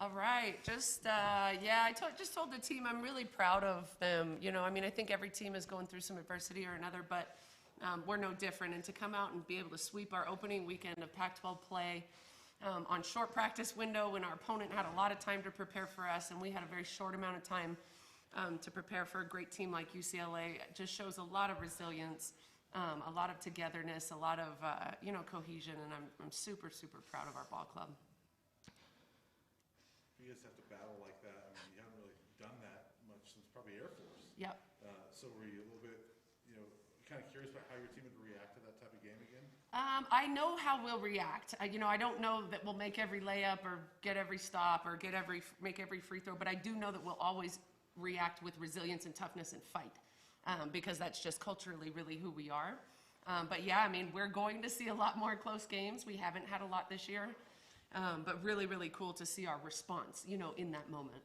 All right, yeah, just told the team I'm really proud of them. I mean, I think every team is going through some adversity or another, but we're no different. And to come out and be able to sweep our opening weekend of Pac-12 play on short practice window when our opponent had a lot of time to prepare for us, and we had a very short amount of time to prepare for a great team like UCLA, it just shows a lot of resilience, a lot of togetherness, a lot of cohesion, and I'm super, super proud of our ball club. You guys have to battle like that. I mean, you haven't really done that much since probably Air Force. Yep. So were you a little bit, kind of curious about how your team would react to that type of game again? I know how we'll react. I don't know that we'll make every layup or get every stop or make every free throw, but I do know that we'll always react with resilience and toughness and fight because that's just culturally really who we are. But yeah, I mean, we're going to see a lot more close games. We haven't had a lot this year. But really, really cool to see our response, in that moment.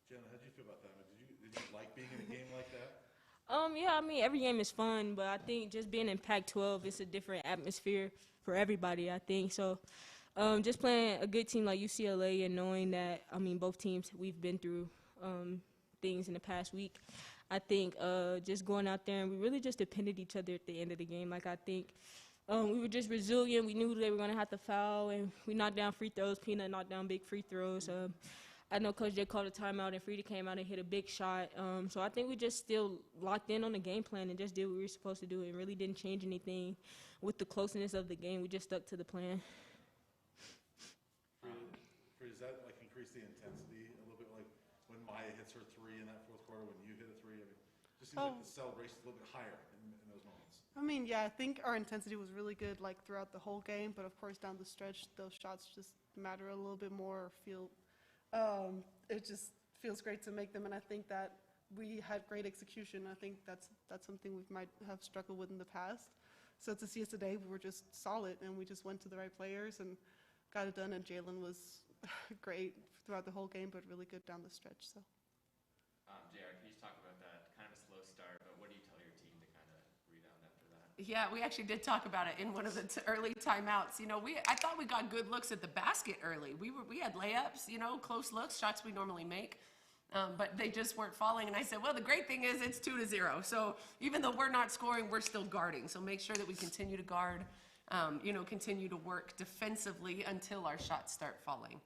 Jenna, how did you feel about that? Did you like being in a game like that? Yeah, I mean, every game is fun, but I think just being in Pac-12, it's a different atmosphere for everybody, I think. So just playing a good team like UCLA and knowing that, I mean, both teams, we've been through things in the past week. I think just going out there and we really just depended each other at the end of the game. Like, I think we were just resilient. We knew they were going to have to foul, and we knocked down free throws. Peanut knocked down big free throws. I know Coach J called a timeout, and Frida came out and hit a big shot. So I think we just still locked in on the game plan and just did what we were supposed to do and really didn't change anything with the closeness of the game. We just stuck to the plan. Frida, does that increase the intensity a little bit? Like when Maya hits her three in that fourth quarter, when you hit a three, I mean, just seems like the celebration is a little bit higher in those moments. I mean, yeah, I think our intensity was really good throughout the whole game, but of course down the stretch, those shots just matter a little bit more or feel it just feels great to make them, and I think that we had great execution. I think that's something we might have struggled with in the past. So to see us today, we were just solid, and we just went to the right players and got it done, and Jalen was great throughout the whole game, but really good down the stretch. So. JR, can you just talk about that kind of a slow start, but what do you tell your team to kind of rebound after that? Yeah, we actually did talk about it in one of the early timeouts. I thought we got good looks at the basket early. We had layups, close looks, shots we normally make, but they just weren't falling. And I said, well, the great thing is it's 2-0. So even though we're not scoring, we're still guarding. So make sure that we continue to guard, continue to work defensively until our shots start falling,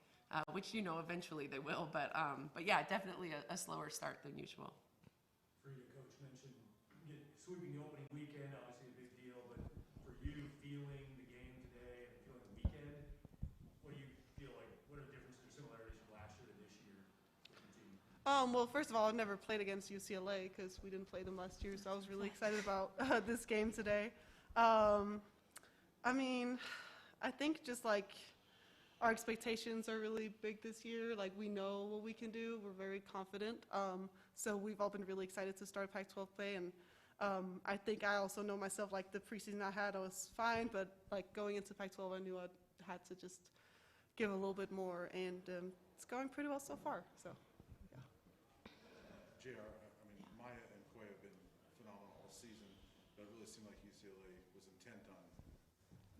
which eventually they will. But yeah, definitely a slower start than usual. Frida, Coach mentioned sweeping the opening weekend, obviously a big deal, but for you feeling the game today and feeling the weekend, what do you feel like? What are the differences or similarities from last year to this year with the team? Well, first of all, I've never played against UCLA because we didn't play them last year, so I was really excited about this game today. I mean, I think just our expectations are really big this year. We know what we can do. We're very confident. So we've all been really excited to start Pac-12 play, and I think I also know myself, the preseason I had, I was fine, but going into Pac-12, I knew I had to just give a little bit more, and it's going pretty well so far. So, yeah. JR, I mean, Maya and Quay have been phenomenal all season, but it really seemed like UCLA was intent on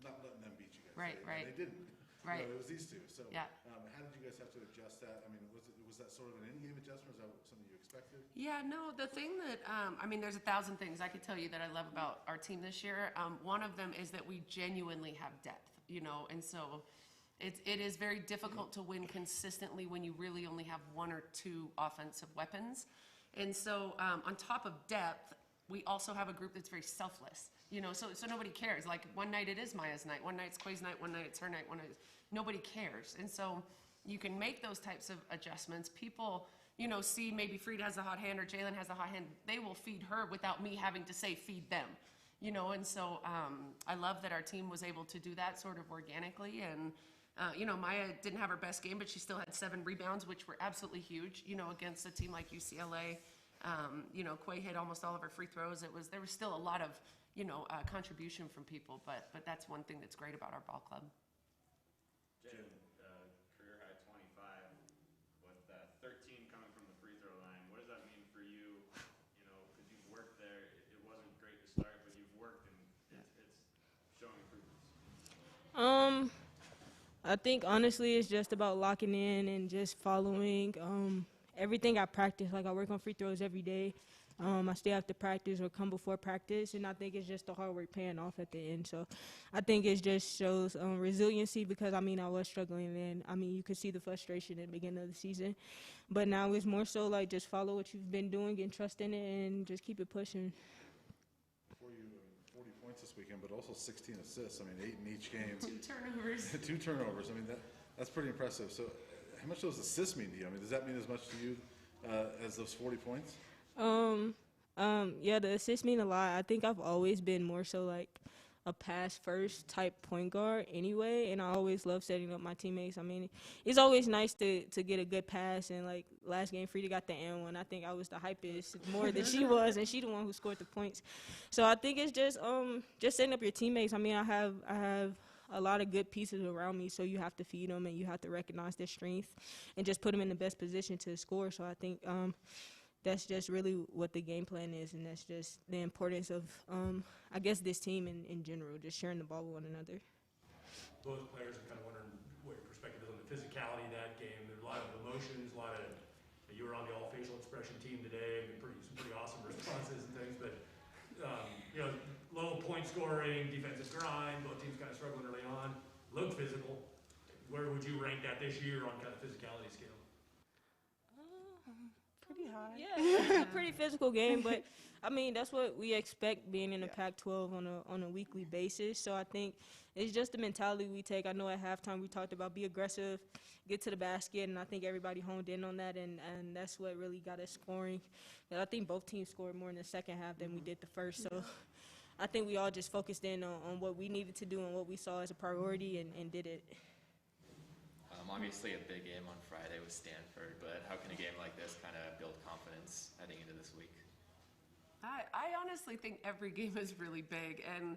not letting them beat you guys. Right. They didn't. Right. It was these two. So, yeah. How did you guys have to adjust that? I mean, was that sort of an in-game adjustment, or is that something you expected? Yeah, no, the thing that, there's 1,000 things I could tell you that I love about our team this year. One of them is that we genuinely have depth, and so it is very difficult to win consistently when you really only have one or two offensive weapons. And so on top of depth, we also have a group that's very selfless, so nobody cares. One night it is Maya's night, one night it's Quay's night, one night it's her night, nobody cares. And so you can make those types of adjustments. People, see maybe Frida has a hot hand or Jalen has a hot hand. They will feed her without me having to say feed them, and so I love that our team was able to do that sort of organically. And, Maya didn't have her best game, but she still had 7 rebounds, which were absolutely huge, against a team like UCLA. Quay hit almost all of her free throws. There was still a lot of, contribution from people, but that's one thing that's great about our ball club. Jalen, career high 25 with 13 coming from the free throw line. What does that mean for you? Because you've worked there. It wasn't great to start, but you've worked and it's showing improvements. I think honestly it's just about locking in and just following everything I practice. Like I work on free throws every day. I stay after practice or come before practice, and I think it's just the hard work paying off at the end. So I think it just shows resiliency because, I mean, I was struggling then. I mean, you could see the frustration at the beginning of the season. But now it's more so like just follow what you've been doing and trust in it and just keep it pushing. For you, 40 points this weekend, but also 16 assists. I mean, 8 in each game. 2 turnovers. 2 turnovers. I mean, that's pretty impressive. So how much do those assists mean to you? I mean, does that mean as much to you as those 40 points? Yeah, the assists mean a lot. I think I've always been more so like a pass first type point guard anyway, and I always love setting up my teammates. I mean, it's always nice to get a good pass, and like last game Frida got the and one. I think I was the hypest more than she was, and she the one who scored the points. So I think it's just setting up your teammates. I mean, I have a lot of good pieces around me, so you have to feed them and you have to recognize their strength and just put them in the best position to score. So I think that's just really what the game plan is, and that's just the importance of, I guess, this team in general, just sharing the ball with one another. Both players are kind of wondering what your perspective is on the physicality of that game. There's a lot of emotions, a lot of, you were on the all facial expression team today, I mean, some pretty awesome responses and things, but, you know, low point scoring, defensive grind, both teams kind of struggling early on, looked physical. Where would you rank that this year on kind of physicality scale? Pretty high. Yeah, it's a pretty physical game, but I mean that's what we expect being in the Pac-12 on a weekly basis. So I think it's just the mentality we take. I know at halftime we talked about be aggressive, get to the basket, and I think everybody honed in on that, and that's what really got us scoring. And I think both teams scored more in the second half than we did the first. So I think we all just focused in on what we needed to do and what we saw as a priority and did it. Obviously a big game on Friday with Stanford, but how can a game like this kind of build confidence heading into this week? I honestly think every game is really big, and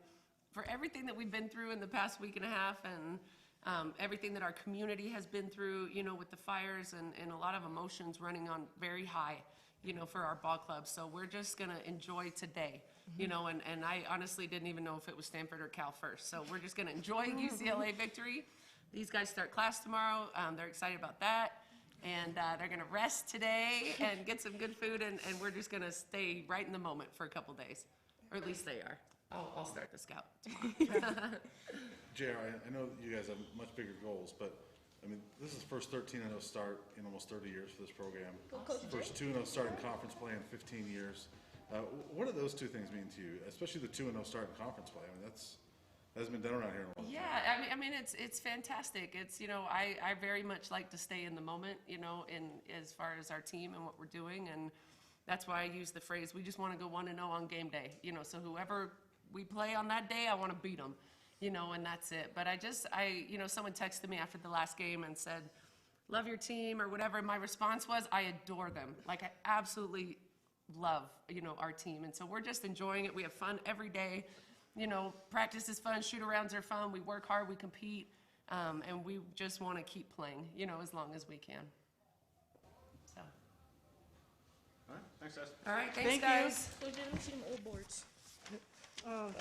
for everything that we've been through in the past week and a half, and everything that our community has been through, you know, with the fires and a lot of emotions running on very high, you know, for our ball club. So we're just going to enjoy today, you know, and I honestly didn't even know if it was Stanford or Cal first. So we're just going to enjoy UCLA victory. These guys start class tomorrow. They're excited about that. And they're going to rest today and get some good food, and we're just going to stay right in the moment for a couple days. Or at least they are. I'll start the scout tomorrow. JR, I know you guys have much bigger goals, but I mean, this is the first 13-0 start in almost 30 years for this program. First 2-0 start in conference play in 15 years. What do those two things mean to you, especially the 2-0 start in conference play? I mean, that hasn't been done around here in a long time. Yeah, I mean, it's fantastic. It's, you know, I very much like to stay in the moment, you know, in as far as our team and what we're doing, and that's why I use the phrase, we just want to go 1-0 on game day, you know, so whoever we play on that day, I want to beat them, you know, and that's it. But you know, someone texted me after the last game and said, love your team or whatever. My response was, I adore them. Like, I absolutely love, you know, our team. And so we're just enjoying it. We have fun every day. You know, practice is fun, shoot-arounds are fun, we work hard, we compete, and we just want to keep playing, you know, as long as we can. So. All right, thanks, guys. All right, thanks, Thank you. guys. So, let me see them old boards. Oh,